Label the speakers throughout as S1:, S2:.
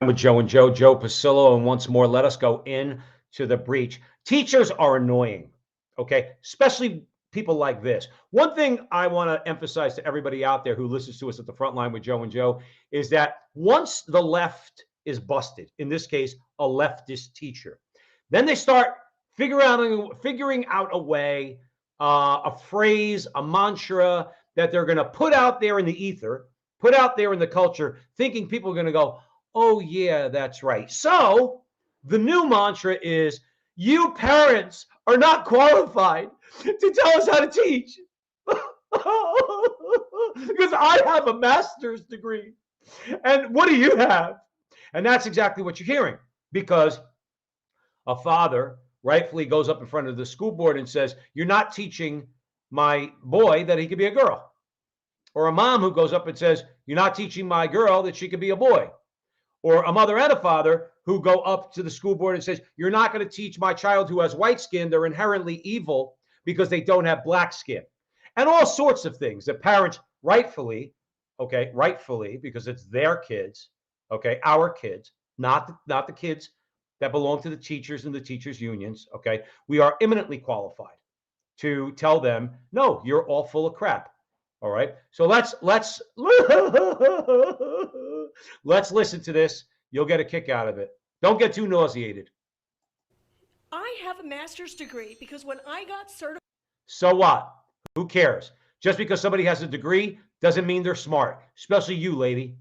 S1: With Joe and Joe Pasillo, and once more, let us go in to the breach. Teachers are annoying, okay? Especially people like this. One thing I want to emphasize to everybody out there who listens to us at the front line with Joe and Joe is that once the left is busted, in this case, a leftist teacher, then they start figuring out a way, a phrase, a mantra that they're going to put out there in the ether, put out there in the culture, thinking people are going to go, oh, yeah, that's right. So the new mantra is you parents are not qualified to tell us how to teach. Because I have a master's degree. And what do you have? And that's exactly what you're hearing, because a father rightfully goes up in front of the school board and says, you're not teaching my boy that he could be a girl. Or a mom who goes up and says, you're not teaching my girl that she could be a boy. Or a mother and a father who go up to the school board and says, you're not going to teach my child who has white skin, they're inherently evil because they don't have black skin. And all sorts of things that parents rightfully, okay, rightfully, because it's their kids, okay, our kids, not the kids that belong to the teachers and the teachers unions, okay, we are eminently qualified to tell them, no, you're all full of crap. All right. So let's let's listen to this. You'll get a kick out of it. Don't get too nauseated.
S2: I have a master's degree because when I got
S1: So what? Who cares? Just because somebody has a degree doesn't mean they're smart, especially you, lady.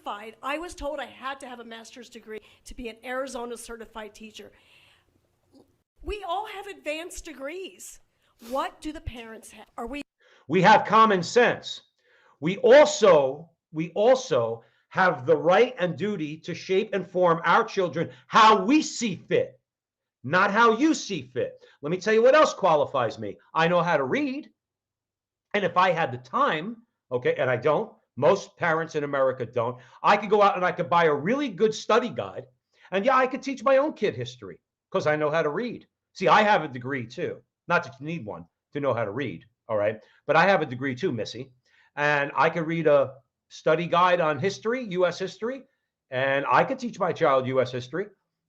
S2: certified, I was told I had to have a master's degree to be an Arizona certified teacher. We all have advanced degrees. What do the parents have? Are
S1: We have common sense. We also have the right and duty to shape and form our children how we see fit, not how you see fit. Let me tell you what else qualifies me. I know how to read. And if I had the time, okay, and I don't, most parents in America don't, I could go out and I could buy a really good study guide. And yeah, I could teach my own kid history because I know how to read. See, I have a degree too. Not that you need one to know how to read, all right? But I have a degree too, Missy. And I could read a study guide on history, US history, and I could teach my child US history.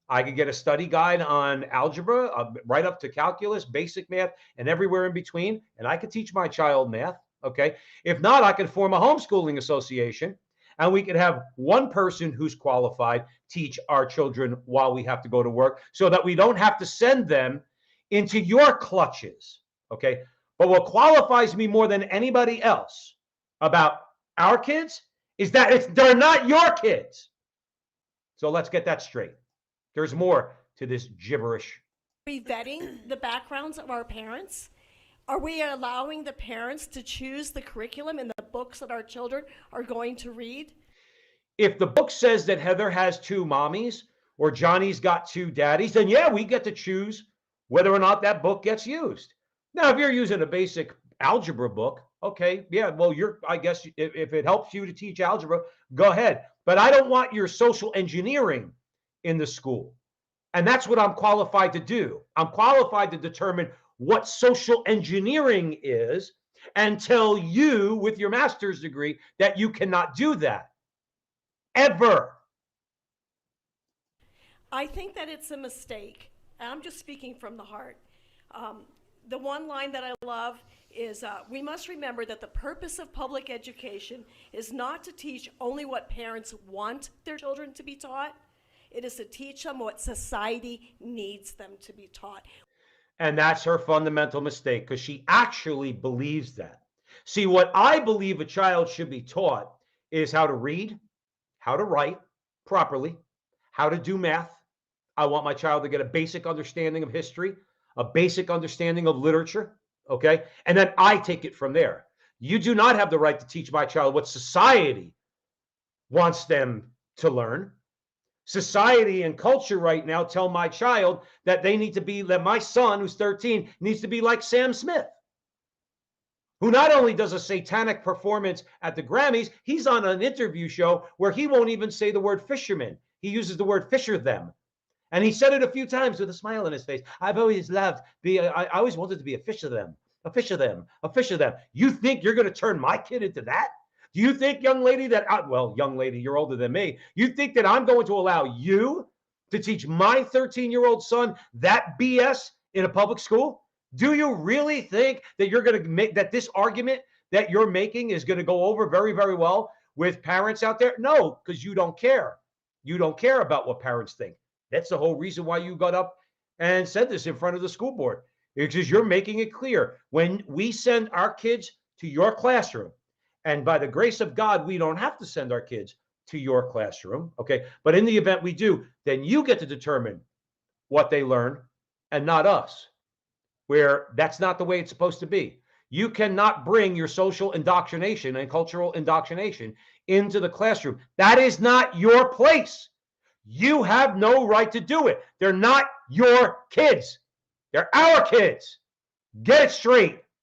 S1: I could get a study guide on algebra, right up to calculus, basic math, and everywhere in between. And I could teach my child math. Okay. If not, I could form a homeschooling association and we could have one person who's qualified teach our children while we have to go to work so that we don't have to send them into your clutches. Okay. But what qualifies me more than anybody else about our kids is that they're not your kids. So let's get that straight. There's more to this gibberish.
S2: we vetting the backgrounds of our parents? Are we allowing the parents to choose the curriculum and the books that our children are going to read?
S1: If the book says that Heather has two mommies or Johnny's got two daddies, then yeah, we get to choose whether or not that book gets used. Now, if you're using a basic algebra book, okay, yeah, well, I guess if it helps you to teach algebra, go ahead. But I don't want your social engineering in the school. And that's what I'm qualified to do. I'm qualified to determine what social engineering is and tell you with your master's degree that you cannot do that ever.
S2: I think that it's a mistake. I'm just speaking from the heart. The one line that I love is we must remember that the purpose of public education is not to teach only what parents want their children to be taught. It is to teach them what society needs them to be taught.
S1: And that's her fundamental mistake because she actually believes that. See, what I believe a child should be taught is how to read, how to write properly, how to do math. I want my child to get a basic understanding of history, a basic understanding of literature, okay? And then I take it from there. You do not have the right to teach my child what society wants them to learn. Society and culture right now tell my child that that my son, who's 13, needs to be like Sam Smith, who not only does a satanic performance at the Grammys, he's on an interview show where he won't even say the word fisherman. He uses the word fisher them. And he said it a few times with a smile on his face. I've always I always wanted to be a fish of them, a fish of them, a fish of them. You think you're going to turn my kid into that? Do you think, young lady, well, young lady, you're older than me. You think that I'm going to allow you to teach my 13-year-old son that BS in a public school? Do you really think that you're going to make that this argument that you're making is going to go over very, very well with parents out there? No, because you don't care. You don't care about what parents think. That's the whole reason why you got up and said this in front of the school board, because you're making it clear when we send our kids to your classroom, and by the grace of God, we don't have to send our kids to your classroom, okay? But in the event we do, then you get to determine what they learn and not us, where that's not the way it's supposed to be. You cannot bring your social indoctrination and cultural indoctrination into the classroom. That is not your place. You have no right to do it. They're not your kids. They're our kids. Get it straight.